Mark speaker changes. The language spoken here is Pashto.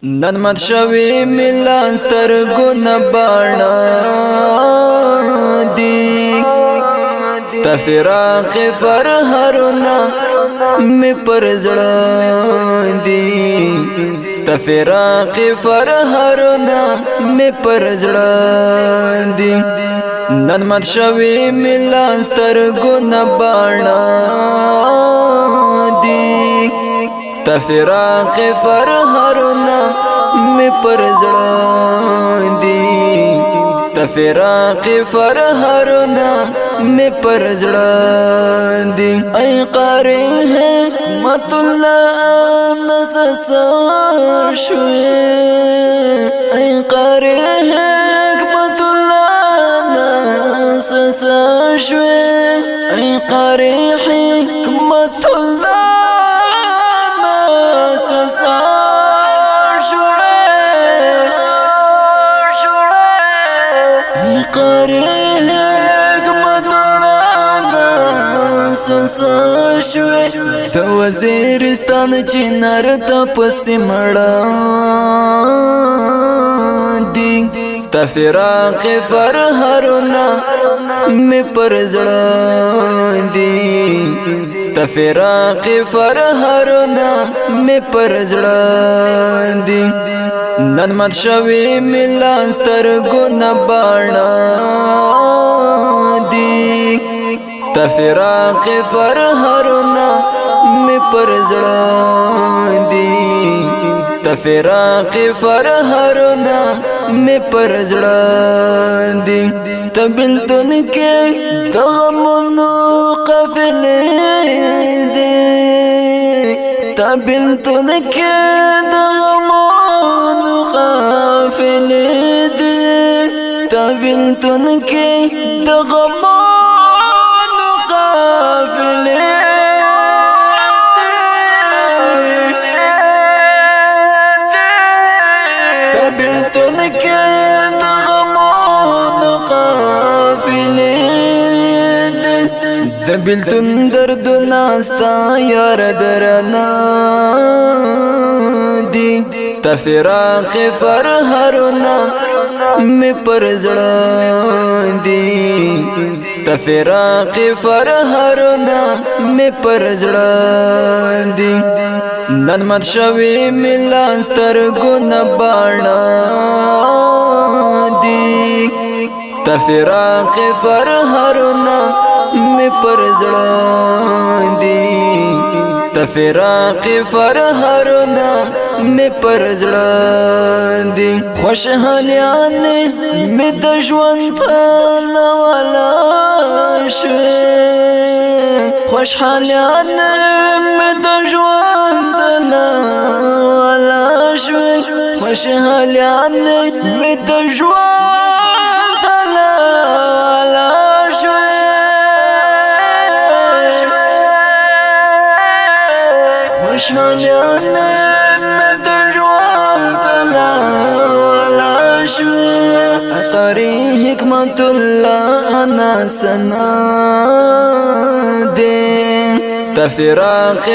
Speaker 1: نن مت شوی ملان سترګو نه باڼه دی ستا فراق فرهرونه می پر زړه دی ستا فراق فرهرونه می پر زړه دی نن مت شوی ملان سترګو نه باڼه دی ستا فراق فرهرونه می پر زړه دی ستا فراق فرهرونه می پر زړه دی ای قاری حکمت الله نسسار شوی ای قاری حکمت الله نسسار شوی ای قاری حکمت الله د وزیرستان چنار ته پسې مړه دی ستا فراق فرهرونه می پر زړه دی ستا فراق فرهرونه می پر زړه دی نن مت شوی ملان سترګو نه باڼه دی ستا فراق فرهرونه می پر زړه دی ستا فراق فرهرونه می پر زړه دی ستا بلتون کې د غمونو قافلې دی ستا بلتون کې د غمونو قافلې دی ستا بلتون کې د غمونو بلتون کې د غمونو قافلې د بلتون دردونه ستا یار درنا دی ستا فراق فرهرونه می پر زړه دی ستا فراق فرهرونه می پر زړه دی نن مت شوی ملان سترګو نه باڼه دی ستا فراق فرهرونه می پر زړه دی ستا فراق فرهرونه می پر زړه دی خوشحالیان می د ژوند تاله والا شوی خوشحالیان می د ژوند والا شوی خوشحالیان می د ژوند والا شوی خوشحالیان می د ژوند والا شوی قاری حکمت الله انا سنا دی ستا فراق